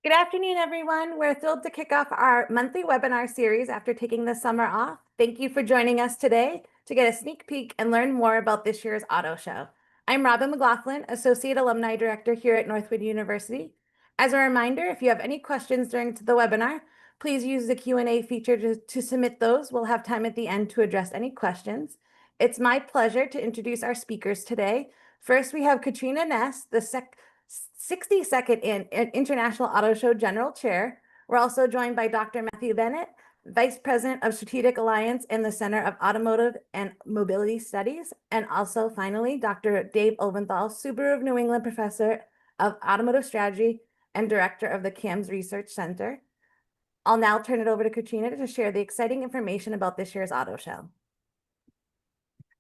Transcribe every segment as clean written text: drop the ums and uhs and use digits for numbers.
Good afternoon, everyone. We're thrilled to kick off our monthly webinar series after taking the summer off. Thank you for joining us today to get a sneak peek and learn more about this year's auto show. I'm Robin McLaughlin, Associate Alumni Director here at Northwood University. As a reminder, if you have any questions during the webinar, please use the Q&A feature to submit those. We'll have time at the end to address any questions. It's my pleasure to introduce our speakers today. First, we have Katrina Ness, the 62nd International Auto Show General Chair. We're also joined by Dr. Matthew Bennett, Vice President of Strategic Alliance in the Center of Automotive and Mobility Studies. And also, finally, Dr. Dave Oventhal, Subaru of New England Professor of Automotive Strategy and Director of the CAMS Research Center. I'll now turn it over to Katrina to share the exciting information about this year's auto show.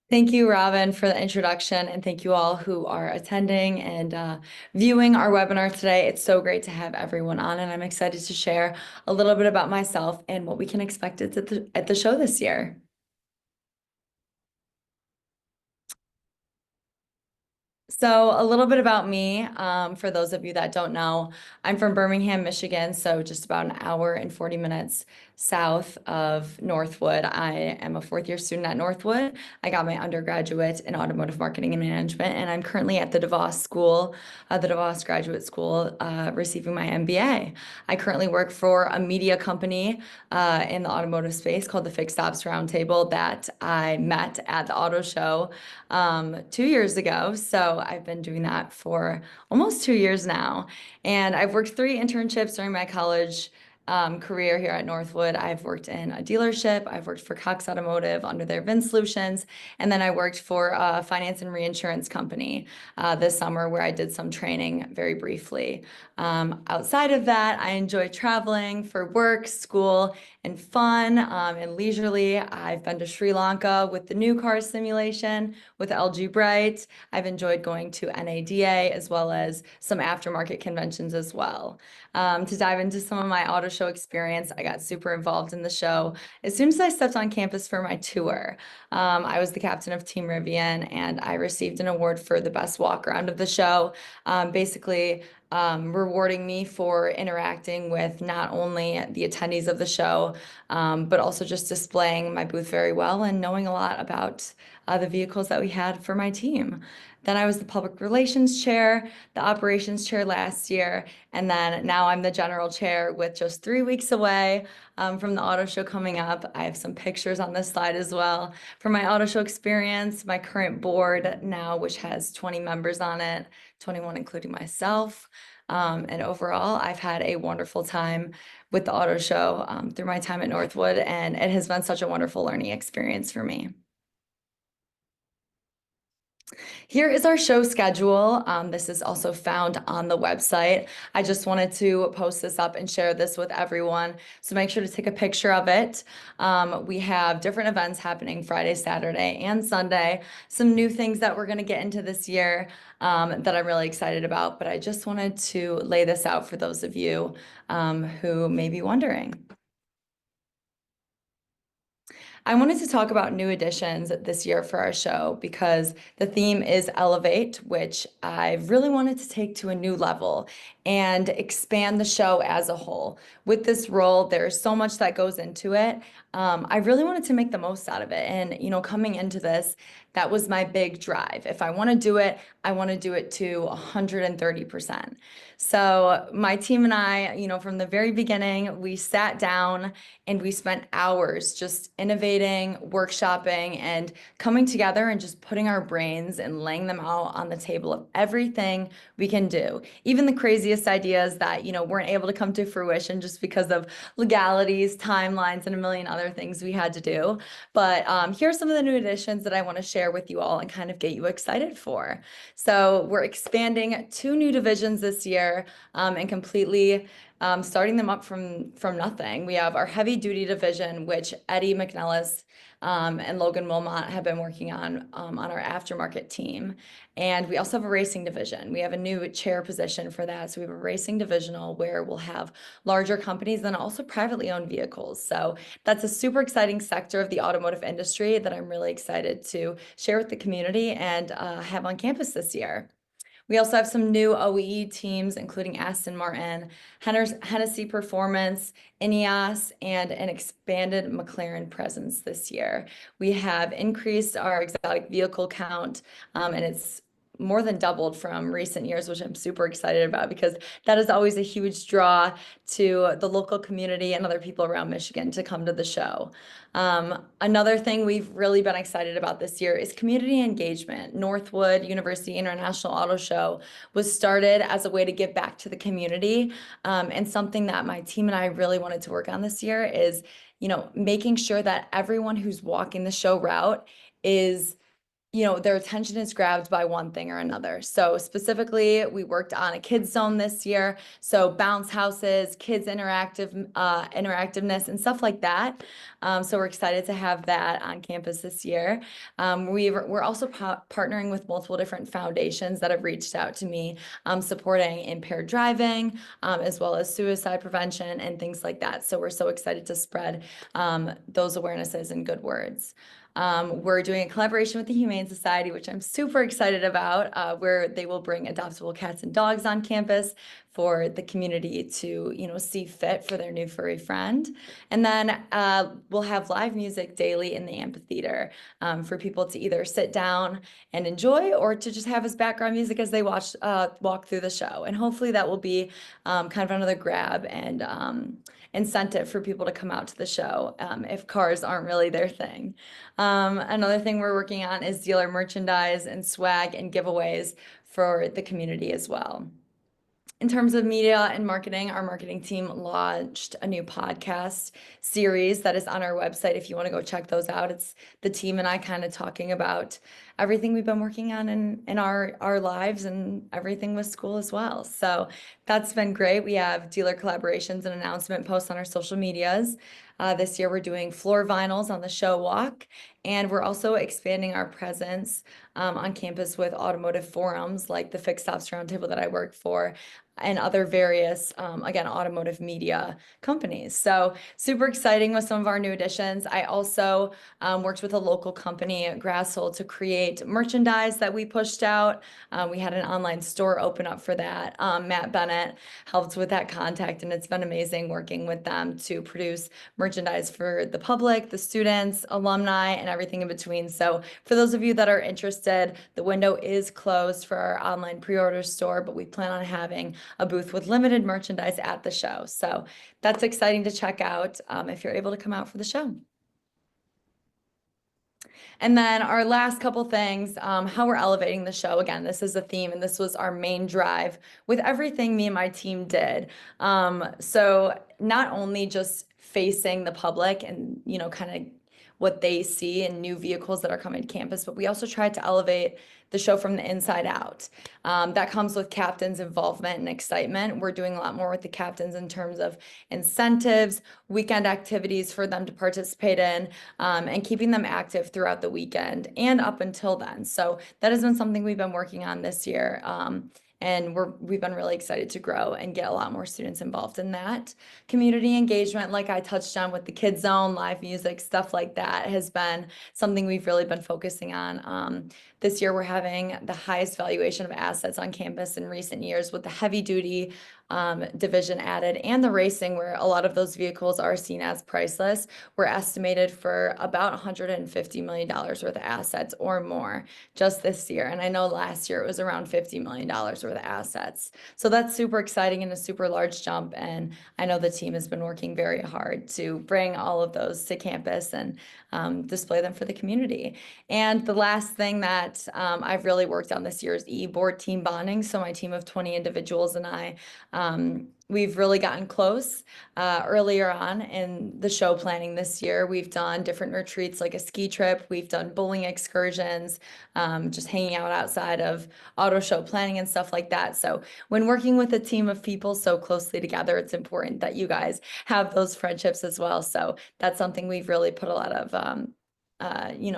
Thank you, Robin, for the introduction, and thank you all who are attending and viewing our webinar today. It's so great to have everyone on, and I'm excited to share a little bit about myself and what we can expect at the show this year. So a little bit about me, for those of you that don't know, I'm from Birmingham, Michigan, so just about an hour and 40 minutes south of Northwood. I am a fourth-year student at Northwood. I got my undergraduate in automotive marketing and management, and I'm currently at the DeVos School, the DeVos Graduate School, receiving my MBA. I currently work for a media company in the automotive space called the Fixed Ops Roundtable that I met at the auto show 2 years ago. So I've been doing that for almost 2 years now. And I've worked 3 internships during my college career here at Northwood. I've worked in a dealership. I've worked for Cox Automotive under their VIN Solutions. And then I worked for a finance and reinsurance company this summer where I did some training very briefly. Outside of that, I enjoy traveling for work, school, and fun and leisurely. I've been to Sri Lanka with the new car simulation with LG Bright. I've enjoyed going to NADA as well as some aftermarket conventions as well. To dive into some of my auto show experience, I got super involved in the show as soon as I stepped on campus for my tour. I was the captain of Team Revving, and I received an award for the best walk around of the show, basically rewarding me for interacting with not only the attendees of the show, but also just displaying my booth very well and knowing a lot about the vehicles that we had for my team. Then I was the public relations chair, the operations chair last year, and then now I'm the general chair with just 3 weeks away from the auto show coming up. I have some pictures on this slide as well from my auto show experience, my current board now, which has 20 members on it, 21 including myself. And overall, I've had a wonderful time with the auto show through my time at Northwood, and it has been such a wonderful learning experience for me. Here is our show schedule. This is also found on the website. I just wanted to post this up and share this with everyone. So make sure to take a picture of it. We have different events happening Friday, Saturday, and Sunday. Some new things that we're going to get into this year that I'm really excited about. But I just wanted to lay this out for those of you who may be wondering. I wanted to talk about new additions this year for our show because the theme is Elevate, which I really wanted to take to a new level and expand the show as a whole. With this role, there's so much that goes into it. I really wanted to make the most out of it. And, you know, coming into this, that was my big drive. If I want to do it, I want to do it to 130%. So my team and I, you know, from the very beginning, we sat down and we spent hours just innovating, workshopping, and coming together and just putting our brains and laying them out on the table of everything we can do. Even the craziest ideas that, you know, weren't able to come to fruition just because of legalities, timelines, and a million other things we had to do. But here's some of the new additions that I want to share with you all and kind of get you excited for. So we're expanding 2 new divisions this year and completely starting them up from nothing. We have our heavy duty division, which Eddie McNellis and Logan Wilmot have been working on our aftermarket team. And we also have a racing division. We have a new chair position for that. So we have a racing divisional where we'll have larger companies and also privately owned vehicles. So that's a super exciting sector of the automotive industry that I'm really excited to share with the community and have on campus this year. We also have some new OEE teams, including Aston Martin, Hennessy Performance, NUIAS, and an expanded McLaren presence this year. We have increased our exotic vehicle count, and it's more than doubled from recent years, which I'm super excited about because that is always a huge draw to the local community and other people around Michigan to come to the show. Another thing we've really been excited about this year is community engagement. Northwood University International Auto Show was started as a way to give back to the community. And something that my team and I really wanted to work on this year is, making sure that everyone who's walking the show route is their attention is grabbed by one thing or another. So specifically, we worked on a kids zone this year. So bounce houses, kids interactiveness and stuff like that. So we're excited to have that on campus this year. We're also partnering with multiple different foundations that have reached out to me, supporting impaired driving, as well as suicide prevention and things like that. So we're so excited to spread those awarenesses and good words. We're doing a collaboration with the Humane Society, which I'm super excited about, where they will bring adoptable cats and dogs on campus for the community to, see fit for their new furry friend. And then we'll have live music daily in the amphitheater for people to either sit down and enjoy or to just have as background music as they walk through the show. And hopefully that will be kind of another grab and incentive for people to come out to the show if cars aren't really their thing. Another thing we're working on is dealer merchandise and swag and giveaways for the community as well. In terms of media and marketing, our marketing team launched a new podcast series that is on our website if you want to go check those out. It's the team and I kind of talking about everything we've been working on in our lives and everything with school as well. So that's been great. We have dealer collaborations and announcement posts on our social medias. This year we're doing floor vinyls on the show walk, and we're also expanding our presence on campus with automotive forums like the Fixed Ops Roundtable that I work for and other various, again, automotive media companies. So super exciting with some of our new additions. I also worked with a local company, Grasshole, to create merchandise that we pushed out. We had an online store open up for that. Matt Bennett helped with that contact, and it's been amazing working with them to produce merchandise for the public, the students, alumni, and everything in between. So for those of you that are interested, the window is closed for our online pre-order store, but we plan on having a booth with limited merchandise at the show. So that's exciting to check out if you're able to come out for the show. And then our last couple things, how we're elevating the show. Again, this is a theme, and this was our main drive with everything me and my team did. So not only just facing the public and, kind of what they see in new vehicles that are coming to campus, but we also tried to elevate the show from the inside out. That comes with captains' involvement and excitement. We're doing a lot more with the captains in terms of incentives, weekend activities for them to participate in, and keeping them active throughout the weekend and up until then. So that has been something we've been working on this year. And we've been really excited to grow and get a lot more students involved in that. Community engagement, like I touched on with the Kids Zone, live music, stuff like that has been something we've really been focusing on. This year, we're having the highest valuation of assets on campus in recent years with the heavy duty division added and the racing, where a lot of those vehicles are seen as priceless. We're estimated for about $150 million worth of assets or more just this year. And I know last year it was around $50 million worth of assets. So that's super exciting and a super large jump. And I know the team has been working very hard to bring all of those to campus and display them for the community. And the last thing that I've really worked on this year is e-board team bonding. So my team of 20 individuals and I, we've really gotten close earlier on in the show planning this year. We've done different retreats like a ski trip. We've done bowling excursions, just hanging out outside of auto show planning and stuff like that. So when working with a team of people so closely together, it's important that you guys have those friendships as well. So that's something we've really put a lot of,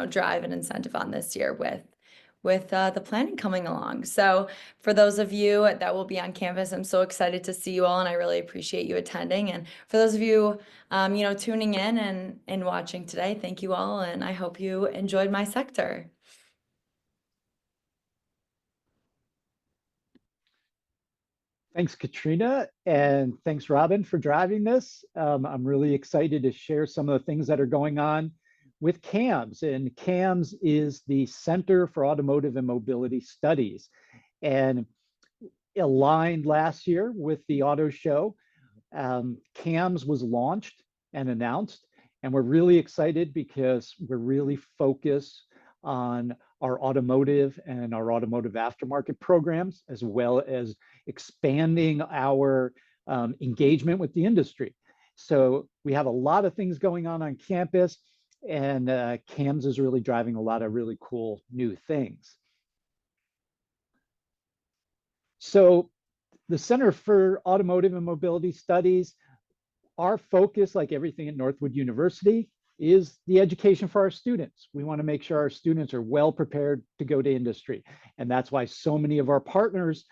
drive and incentive on this year with the planning coming along. So for those of you that will be on campus, I'm so excited to see you all, and I really appreciate you attending. And for those of you, tuning in and watching today, thank you all, and I hope you enjoyed my sector. Thanks, Katrina, and thanks, Robin, for driving this. I'm really excited to share some of the things that are going on with CAMS. And CAMS is the Center for Automotive and Mobility Studies. And aligned last year with the auto show, CAMS was launched and announced. And we're really excited because we're really focused on our automotive and our automotive aftermarket programs, as well as expanding our engagement with the industry. So we have a lot of things going on campus, and CAMS is really driving a lot of really cool new things. So the Center for Automotive and Mobility Studies, our focus, like everything at Northwood University, is the education for our students. We want to make sure our students are well prepared to go to industry. And that's why so many of our partners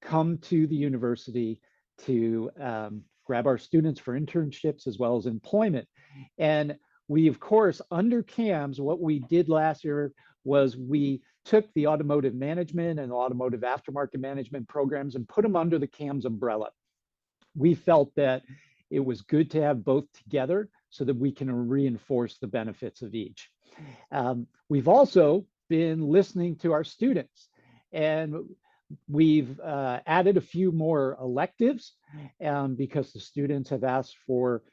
come to the university to grab our students for internships as well as employment. And we, of course, under CAMS, what we did last year was we took the automotive management and automotive aftermarket management programs and put them under the CAMS umbrella. We felt that it was good to have both together so that we can reinforce the benefits of each. We've also been listening to our students, and we've added a few more electives because the students have asked for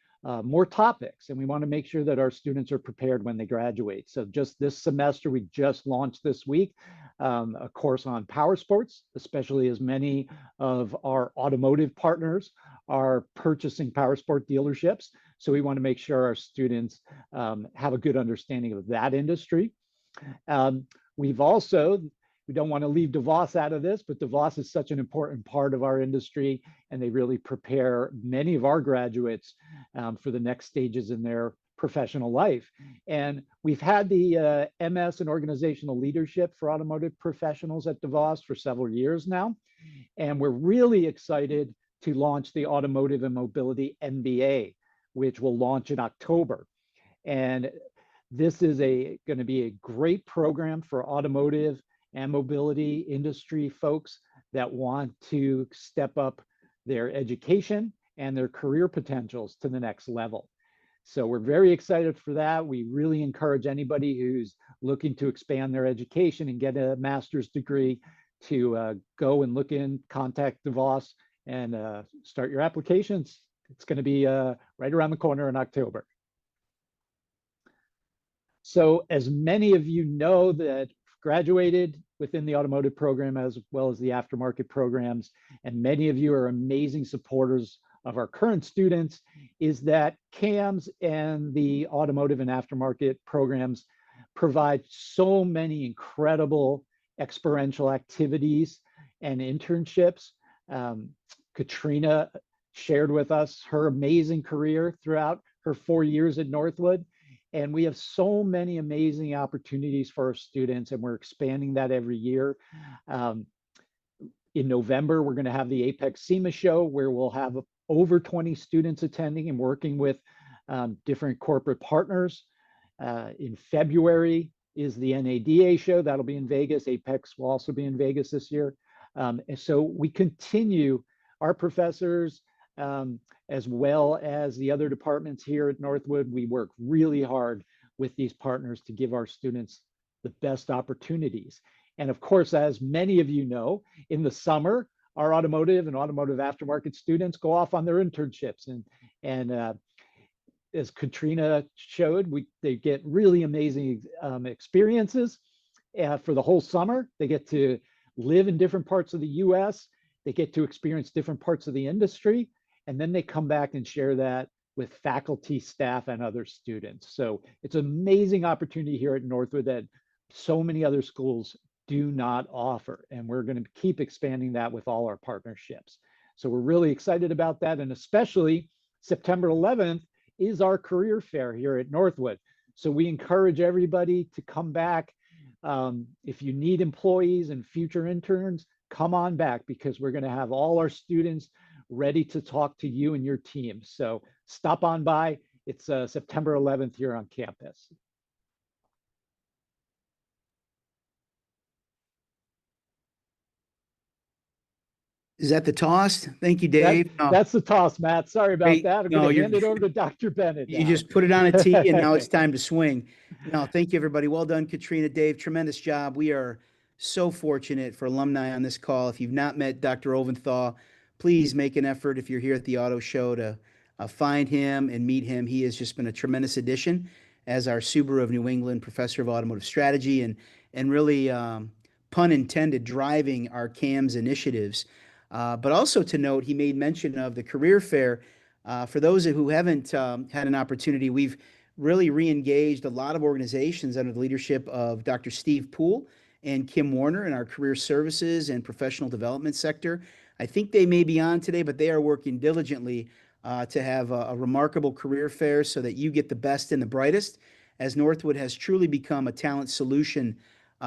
more topics, and we want to make sure that our students are prepared when they graduate. So just this semester, we just launched this week a course on power sports, especially as many of our automotive partners are purchasing power sport dealerships. So we want to make sure our students have a good understanding of that industry. We've also, we don't want to leave DeVos out of this, but DeVos is such an important part of our industry, and they really prepare many of our graduates for the next stages in their professional life. And we've had the MS in organizational leadership for automotive professionals at DeVos for several years now. And we're really excited to launch the Automotive and Mobility MBA, which will launch in October. And this is going to be a great program for automotive and mobility industry folks that want to step up their education and their career potentials to the next level. So we're very excited for that. We really encourage anybody who's looking to expand their education and get a master's degree to go and look in, contact DeVos, and start your applications. It's going to be right around the corner in October. So as many of you know that graduated within the automotive program as well as the aftermarket programs, and many of you are amazing supporters of our current students, is that CAMS and the automotive and aftermarket programs provide so many incredible experiential activities and internships. Katrina shared with us her amazing career throughout her 4 years at Northwood. And we have so many amazing opportunities for our students, and we're expanding that every year. In November, we're going to have the Apex SEMA show, where we'll have over 20 students attending and working with different corporate partners. In February is the NADA show. That'll be in Vegas. Apex will also be in Vegas this year. And so we continue, our professors, as well as the other departments here at Northwood, we work really hard with these partners to give our students the best opportunities. And of course, as many of you know, in the summer, our automotive and automotive aftermarket students go off on their internships. And as Katrina showed, they get really amazing experiences for the whole summer. They get to live in different parts of the US. They get to experience different parts of the industry. And then they come back and share that with faculty, staff, and other students. So it's an amazing opportunity here at Northwood that so many other schools do not offer. And we're going to keep expanding that with all our partnerships. So we're really excited about that. And especially September 11th is our career fair here at Northwood. So we encourage everybody to come back. If you need employees and future interns, come on back, because we're going to have all our students ready to talk to you and your team. So stop on by. It's September 11th here on campus. Is that the toss? Thank you, Dave. That's the toss, Matt. Sorry about Great. that. I'm No, going to you're- hand it over to Dr. Bennett You now. just put it on a tee and now it's time to swing. No, thank you, everybody. Well done, Katrina, Dave. Tremendous job. We are so fortunate for alumni on this call. If you've not met Dr. Oventhal, please make an effort if you're here at the auto show to find him and meet him. He has just been a tremendous addition as our Subaru of New England professor of automotive strategy and really, pun intended, driving our CAMS initiatives. But also to note, he made mention of the career fair. For those who haven't had an opportunity, we've really re-engaged a lot of organizations under the leadership of Dr. Steve Poole and Kim Warner in our career services and professional development sector. I think they may be on today, but they are working diligently to have a remarkable career fair so that you get the best and the brightest, as Northwood has truly become a talent solution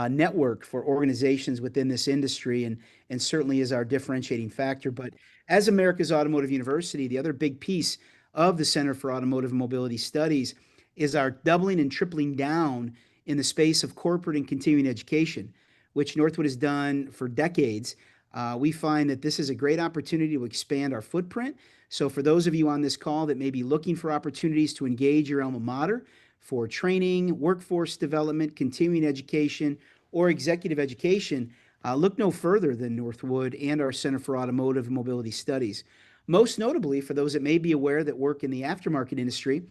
network for organizations within this industry, and certainly is our differentiating factor. But as America's Automotive University, the other big piece of the Center for Automotive and Mobility Studies is our doubling and tripling down in the space of corporate and continuing education, which Northwood has done for decades. We find that this is a great opportunity to expand our footprint. So for those of you on this call that may be looking for opportunities to engage your alma mater for training, workforce development, continuing education, or executive education, look no further than Northwood and our Center for Automotive and Mobility Studies. Most notably, for those that may be aware that work in the aftermarket industry,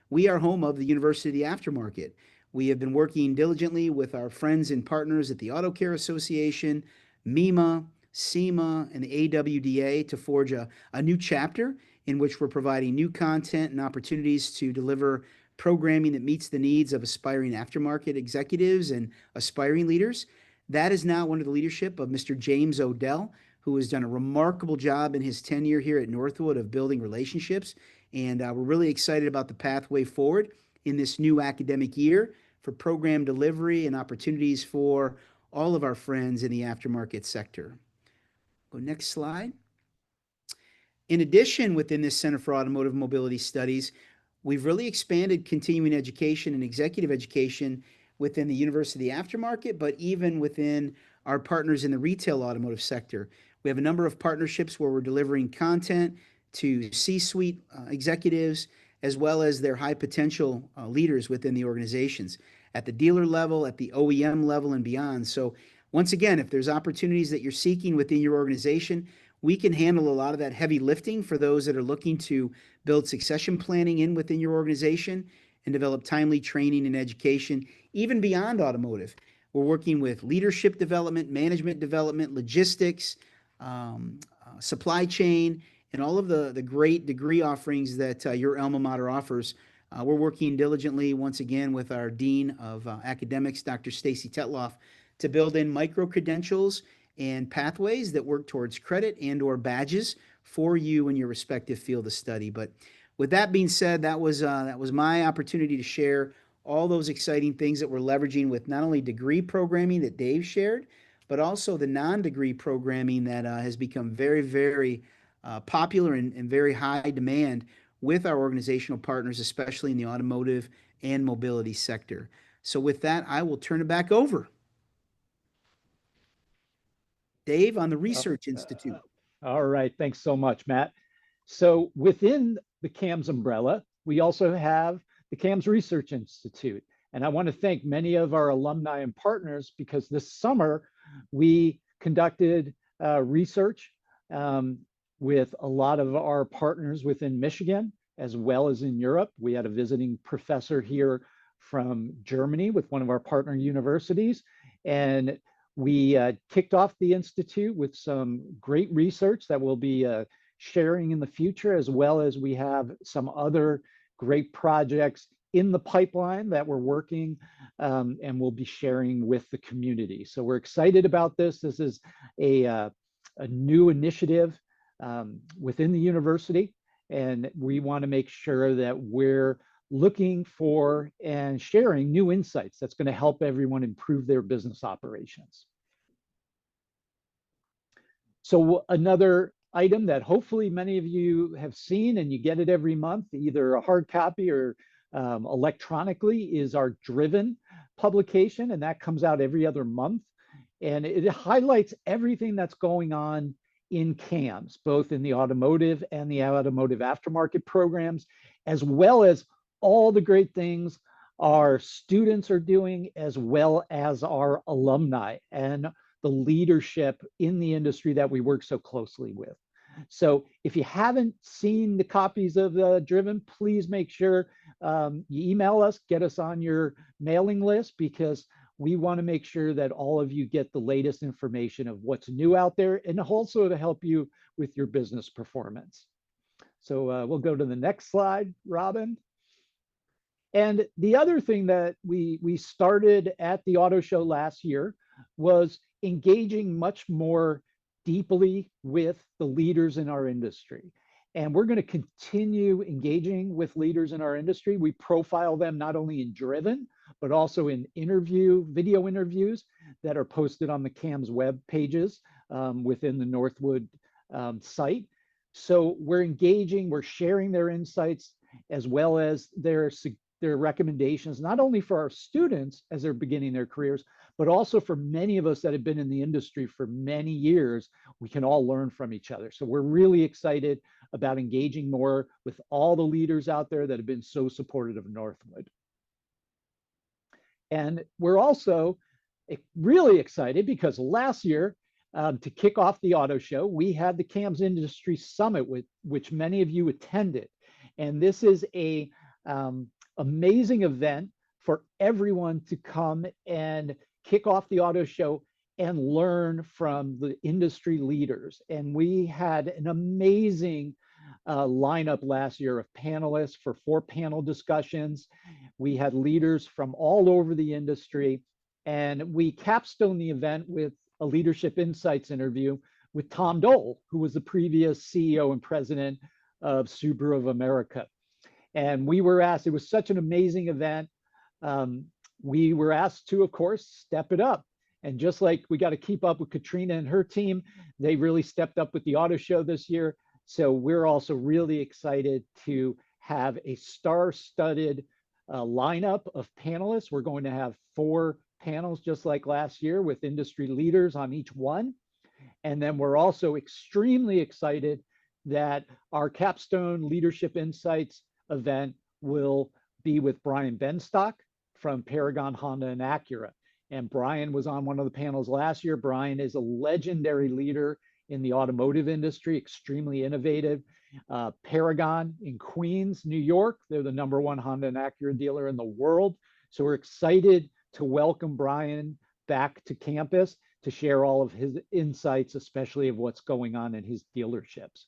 we are home of the University of the Aftermarket. We have been working diligently with our friends and partners at the Auto Care Association, MEMA, SEMA, and the AWDA to forge a new chapter in which we're providing new content and opportunities to deliver programming that meets the needs of aspiring aftermarket executives and aspiring leaders. That is now under the leadership of Mr. James Odell, who has done a remarkable job in his tenure here at Northwood of building relationships. And we're really excited about the pathway forward in this new academic year for program delivery and opportunities for all of our friends in the aftermarket sector. Go next slide. In addition, within this Center for Automotive Mobility Studies, we've really expanded continuing education and executive education within the University Aftermarket, but even within our partners in the retail automotive sector. We have a number of partnerships where we're delivering content to C-suite executives, as well as their high potential leaders within the organizations at the dealer level, at the OEM level, and beyond. So once again, if there's opportunities that you're seeking within your organization, we can handle a lot of that heavy lifting for those that are looking to build succession planning in within your organization and develop timely training and education, even beyond automotive. We're working with leadership development, management development, logistics, supply chain, and all of the great degree offerings that your alma mater offers. We're working diligently, once again, with our Dean of Academics, Dr. Stacy Tetloff, to build in micro-credentials and pathways that work towards credit and or badges for you in your respective field of study. But with that being said, that was my opportunity to share all those exciting things that we're leveraging with not only degree programming that Dave shared, but also the non-degree programming that has become very, very popular and very high demand with our organizational partners, especially in the automotive and mobility sector. So with that, I will turn it back over. Dave on the Research Institute. All right, thanks so much, Matt. So within the CAMS umbrella, we also have the CAMS Research Institute. And I want to thank many of our alumni and partners because this summer we conducted research with a lot of our partners within Michigan, as well as in Europe. We had a visiting professor here from Germany with one of our partner universities. And we kicked off the Institute with some great research that we'll be sharing in the future, as well as we have some other great projects in the pipeline that we're working and we'll be sharing with the community. So we're excited about this. This is a new initiative within the university, and we want to make sure that we're looking for and sharing new insights that's going to help everyone improve their business operations. So another item that hopefully many of you have seen, and you get it every month, either a hard copy or electronically, is our Driven publication, and that comes out every other month. And it highlights everything that's going on in CAMS, both in the automotive and the automotive aftermarket programs, as well as all the great things our students are doing, as well as our alumni and the leadership in the industry that we work so closely with. So if you haven't seen the copies of Driven, please make sure you email us, get us on your mailing list, because we want to make sure that all of you get the latest information of what's new out there, and also to help you with your business performance. So we'll go to the next slide, Robin. And the other thing that we started at the auto show last year was engaging much more deeply with the leaders in our industry. And we're going to continue engaging with leaders in our industry. We profile them not only in Driven, but also in video interviews that are posted on the CAMS web pages within the Northwood site. So we're engaging, we're sharing their insights, as well as their recommendations, not only for our students as they're beginning their careers, but also for many of us that have been in the industry for many years. We can all learn from each other. So we're really excited about engaging more with all the leaders out there that have been so supportive of Northwood. And we're also really excited because last year, to kick off the auto show, we had the CAMS Industry Summit, which many of you attended. And this is a amazing event for everyone to come and kick off the auto show and learn from the industry leaders. And we had an amazing lineup last year of panelists for 4 panel discussions. We had leaders from all over the industry, and we capstoned the event with a Leadership Insights interview with Tom Dole, who was the previous CEO and president of Subaru of America. And we were asked, it was such an amazing event. We were asked to, of course, step it up. And just like we got to keep up with Katrina and her team, they really stepped up with the auto show this year. So we're also really excited to have a star-studded lineup of panelists. We're going to have 4 panels just like last year with industry leaders on each one. And then we're also extremely excited that our Capstone Leadership Insights event will be with Brian Benstock from Paragon, Honda, and Acura. And Brian was on one of the panels last year. Brian is a legendary leader in the automotive industry, extremely innovative. Paragon in Queens, New York, they're the #1 Honda and Acura dealer in the world. So we're excited to welcome Brian back to campus to share all of his insights, especially of what's going on in his dealerships.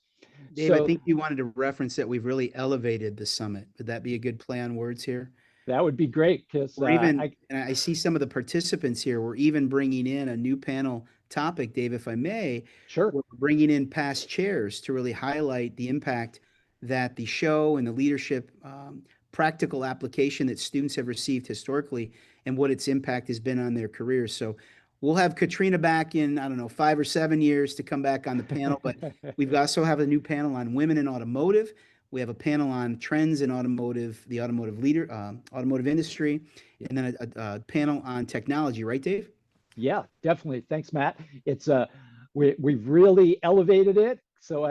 Dave, I think you wanted to reference that we've really elevated the summit. Would that be a good play on words here? That would be great, because and I see some of the participants here. We're even bringing in a new panel topic, Dave, if I may. Sure. We're bringing in past chairs to really highlight the impact that the show and the leadership practical application that students have received historically and what its impact has been on their careers. So we'll have Katrina back in, I don't know, 5 or 7 years to come back on the panel, but we've also have a new panel on women in automotive. We have a panel on trends in automotive, the automotive industry, and then a panel on technology, right, Dave? Yeah, definitely. Thanks, Matt. It's we've really elevated it. So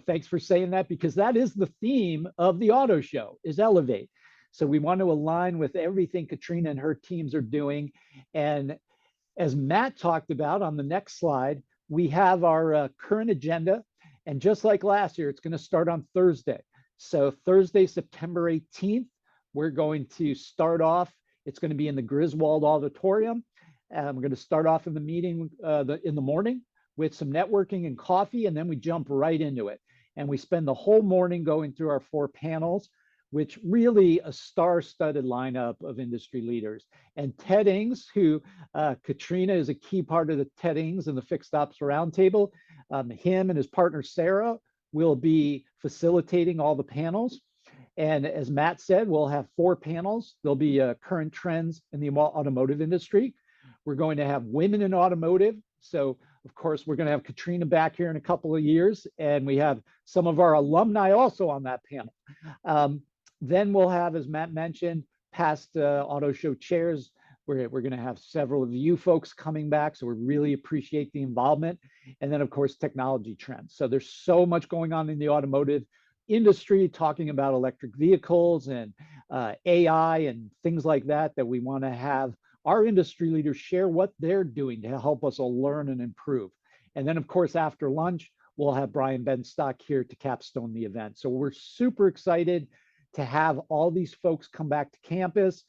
thanks for saying that, because that is the theme of the auto show, is elevate. So we want to align with everything Katrina and her teams are doing. And as Matt talked about on the next slide, we have our current agenda. And just like last year, it's going to start on Thursday. So Thursday, September 18th, we're going to start off. It's going to be in the Griswold Auditorium. We're going to start off in the meeting in the morning with some networking and coffee, and then we jump right into it. And we spend the whole morning going through our 4 panels, which really a star-studded lineup of industry leaders. And Ted Ings, who Katrina is a key part of the Ted Ings and the Fixed Ops Roundtable, him and his partner Sarah will be facilitating all the panels. And as Matt said, we'll have 4 panels. There'll be current trends in the automotive industry. We're going to have women in automotive. So of course, we're going to have Katrina back here in a couple of years, and we have some of our alumni also on that panel. Then we'll have, as Matt mentioned, past auto show chairs We're going to have several of you folks coming back, so we really appreciate the involvement. And then, of course, technology trends. So there's so much going on in the automotive industry, talking about electric vehicles and AI and things like that, that we want to have our industry leaders share what they're doing to help us all learn and improve. And then, of course, after lunch, we'll have Brian Benstock here to capstone the event. So we're super excited to have all these folks come back to campus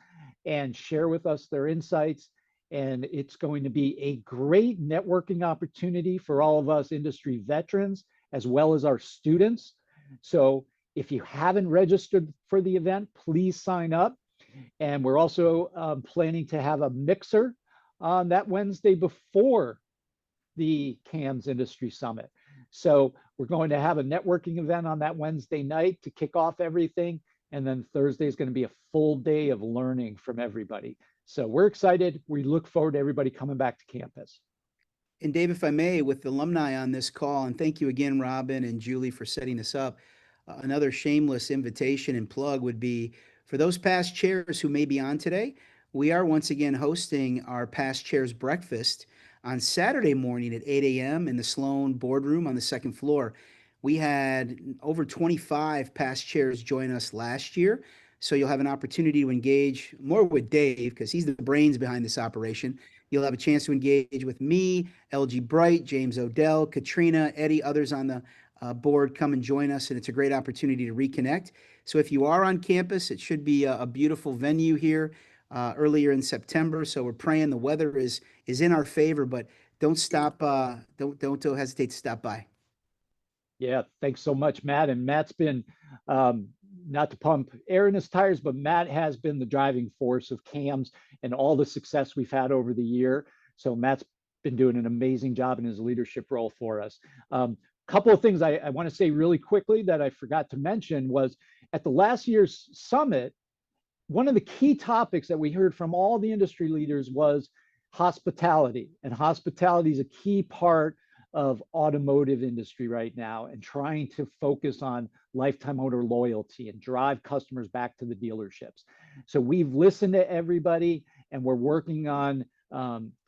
and share with us their insights. And it's going to be a great networking opportunity for all of us industry veterans, as well as our students. So if you haven't registered for the event, please sign up. And we're also planning to have a mixer on that Wednesday before the CAMS Industry Summit. So we're going to have a networking event on that Wednesday night to kick off everything. And then Thursday is going to be a full day of learning from everybody. So we're excited. We look forward to everybody coming back to campus. And Dave, if I may, with the alumni on this call, and thank you again, Robin and Julie, for setting this up. Another shameless invitation and plug would be for those past chairs who may be on today. We are once again hosting our past chairs breakfast on Saturday morning at 8 a.m. in the Sloan boardroom on the second floor. We had over 25 past chairs join us last year. So you'll have an opportunity to engage more with Dave because he's the brains behind this operation. You'll have a chance to engage with me, LG Bright, James Odell, Katrina, Eddie, others on the board. Come and join us, and it's a great opportunity to reconnect. So if you are on campus, it should be a beautiful venue here earlier in September. So we're praying the weather is in our favor, but don't stop. Don't hesitate to stop by. Yeah, thanks so much, Matt. And Matt's been, not to pump air in his tires, but Matt has been the driving force of CAMS and all the success we've had over the year. So Matt's been doing an amazing job in his leadership role for us. Couple of things I want to say really quickly that I forgot to mention was at the last year's summit, one of the key topics that we heard from all the industry leaders was hospitality. And hospitality is a key part of automotive industry right now, and trying to focus on lifetime owner loyalty and drive customers back to the dealerships. So we've listened to everybody, and we're working on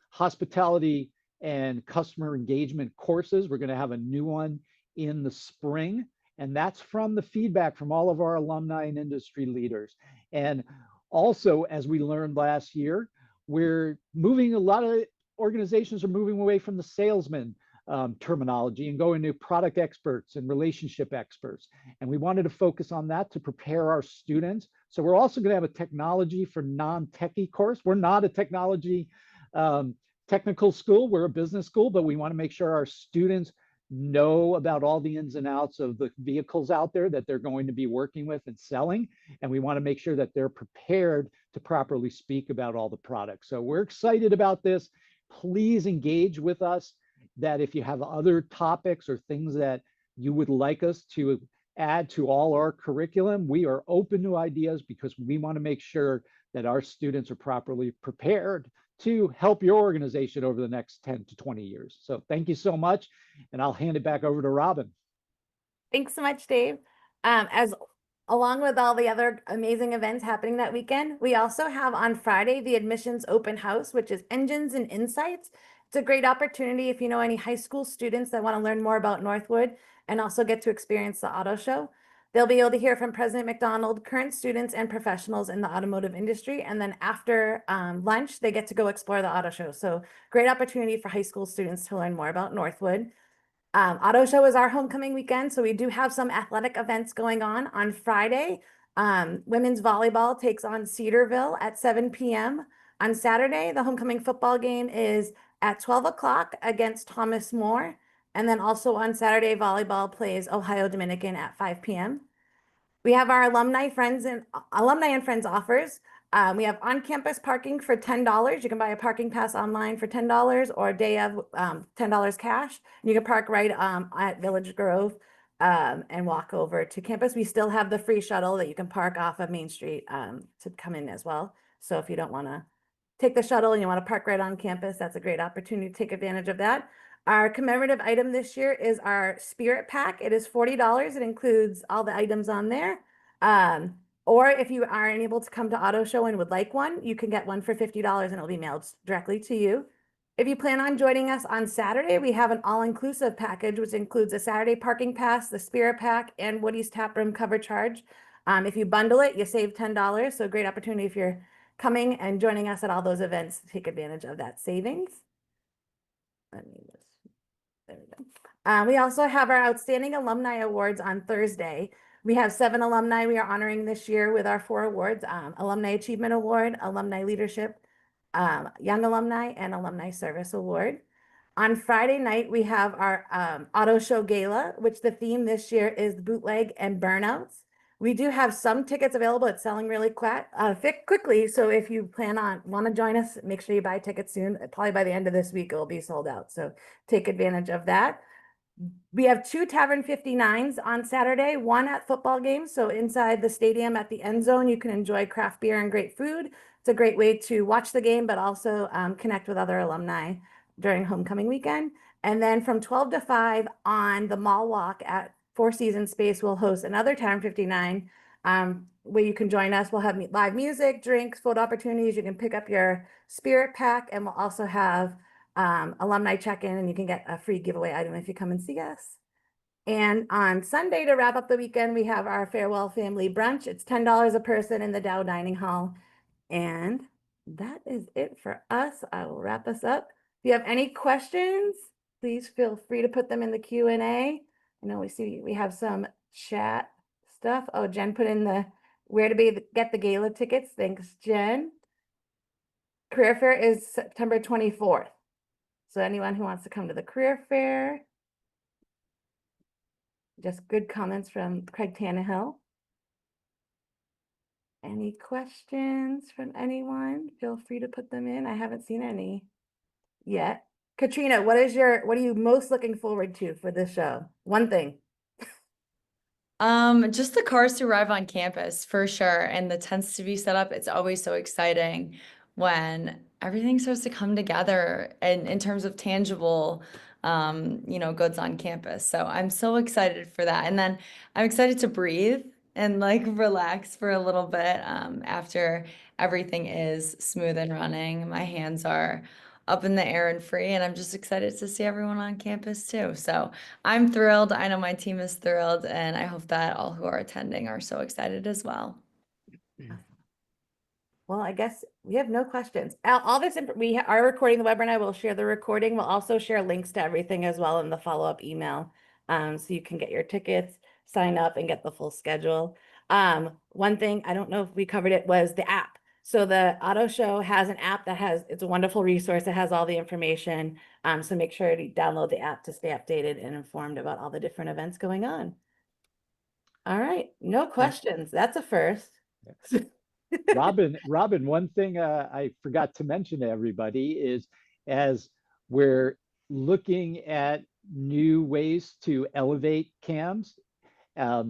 hospitality and customer engagement courses. We're going to have a new one in the spring, and that's from the feedback from all of our alumni and industry leaders. And also, as we learned last year, we're moving, a lot of organizations are moving away from the salesman terminology and going to product experts and relationship experts. And we wanted to focus on that to prepare our students. So we're also going to have a technology for non-techie course. We're not a technology technical school, we're a business school, but we want to make sure our students know about all the ins and outs of the vehicles out there that they're going to be working with and selling. And we want to make sure that they're prepared to properly speak about all the products. So we're excited about this. Please engage with us, that if you have other topics or things that you would like us to add to all our curriculum, we are open to ideas, because we want to make sure that our students are properly prepared to help your organization over the next 10 to 20 years. So thank you so much. And I'll hand it back over to Robin. Thanks so much, Dave. As along with all the other amazing events happening that weekend, we also have on Friday the admissions open house, which is Engines and Insights. It's a great opportunity if you know any high school students that want to learn more about Northwood and also get to experience the auto show. They'll be able to hear from President McDonald, current students and professionals in the automotive industry. And then after lunch, they get to go explore the auto show. So great opportunity for high school students to learn more about Northwood. Auto show is our homecoming weekend. So we do have some athletic events going on Friday. Women's volleyball takes on Cedarville at 7 p.m. On Saturday, the homecoming football game is at 12 o'clock against Thomas More. And then also on Saturday, volleyball plays Ohio Dominican at 5 p.m. We have our alumni and friends offers. We have on-campus parking for $10. You can buy a parking pass online for $10 or a day of $10 cash. You can park right at Village Grove and walk over to campus. We still have the free shuttle that you can park off of Main Street to come in as well. So if you don't want to take the shuttle and you want to park right on campus, that's a great opportunity to take advantage of that. Our commemorative item this year is our Spirit Pack. It is $40. It includes all the items on there. Or if you aren't able to come to Auto Show and would like one, you can get one for $50 and it'll be mailed directly to you. If you plan on joining us on Saturday, we have an all-inclusive package, which includes a Saturday parking pass, the Spirit Pack, and Woody's Tap Room cover charge. If you bundle it, you save $10. So great opportunity if you're coming and joining us at all those events to take advantage of that savings. There we go. We also have our Outstanding Alumni Awards on Thursday. We have 7 alumni we are honoring this year with our 4 awards, Alumni Achievement Award, Alumni Leadership, Young Alumni, and Alumni Service Award. On Friday night, we have our Auto Show Gala, which the theme this year is bootleg and burnouts. We do have some tickets available. It's selling really quickly. So if you want to join us, make sure you buy tickets soon. Probably by the end of this week, it will be sold out. So take advantage of that. We have 2 Tavern 59s on Saturday, one at football games. So inside the stadium at the end zone, you can enjoy craft beer and great food. It's a great way to watch the game, but also connect with other alumni during homecoming weekend. And then from 12 to 5 on the Mall Walk at Four Seasons Space, we'll host another Tavern 59 where you can join us. We'll have live music, drinks, photo opportunities. You can pick up your Spirit Pack, and we'll also have alumni check-in, and you can get a free giveaway item if you come and see us. And on Sunday, to wrap up the weekend, we have our farewell family brunch. It's $10 a person in the Dow Dining Hall. And that is it for us. I will wrap us up. If you have any questions, please feel free to put them in the Q&A. I know we have some chat stuff. Oh, Jen put in the where to get the gala tickets. Thanks, Jen. Career Fair is September 24th. So anyone who wants to come to the career fair, just good comments from Craig Tannehill. Any questions from anyone? Feel free to put them in. I haven't seen any yet. Katrina, what are you most looking forward to for this show? One thing. Just the cars to arrive on campus for sure, and the tents to be set up. It's always so exciting when everything starts to come together and in terms of tangible, goods on campus. So I'm so excited for that. And then I'm excited to breathe and like relax for a little bit after everything is smooth and running. My hands are up in the air and free, and I'm just excited to see everyone on campus too. So I'm thrilled. I know my team is thrilled, and I hope that all who are attending are so excited as well. Well, I guess we have no questions. All this, we are recording the webinar. I will share the recording. We'll also share links to everything as well in the follow-up email. So you can get your tickets, sign up, and get the full schedule. One thing, I don't know if we covered it, was the app. So the Auto Show has an app it's a wonderful resource. It has all the information. So make sure to download the app to stay updated and informed about all the different events going on. All right, no questions. That's a first. Robin, one thing I forgot to mention to everybody is as we're looking at new ways to elevate CAMs, I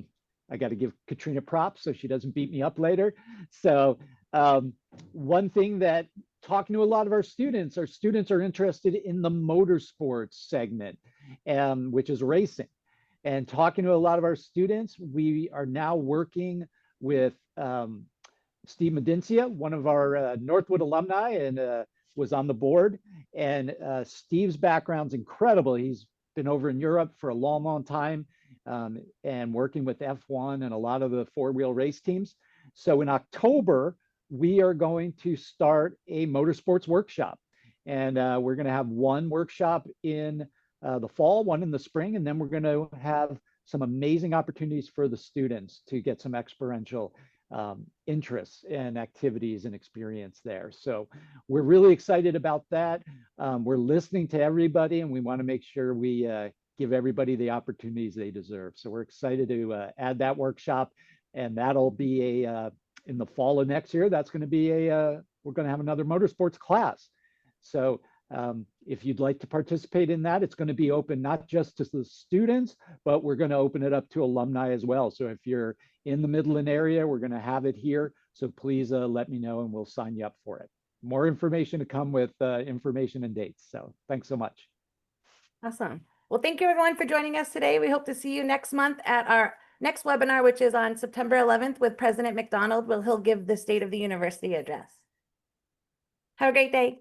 got to give Katrina props so she doesn't beat me up later. So one thing that talking to a lot of our students are interested in the motorsports segment, which is racing. And talking to a lot of our students, we are now working with Steve Medincia, one of our Northwood alumni, and was on the board. And Steve's background's incredible. He's been over in Europe for a long, long time and working with F1 and a lot of the four-wheel race teams. So in October, we are going to start a motorsports workshop. And we're going to have one workshop in the fall, one in the spring, and then we're going to have some amazing opportunities for the students to get some experiential interests and activities and experience there. So we're really excited about that. We're listening to everybody, and we want to make sure we give everybody the opportunities they deserve. So we're excited to add that workshop, and that'll be in the fall of next year. That's going to be we're going to have another motorsports class. So if you'd like to participate in that, it's going to be open not just to the students, but we're going to open it up to alumni as well. So if you're in the Midland area, we're going to have it here. So please let me know and we'll sign you up for it. More information to come with information and dates. So thanks so much. Awesome. Well, thank you everyone for joining us today. We hope to see you next month at our next webinar, which is on September 11th with President McDonald, he'll give the State of the University address. Have a great day.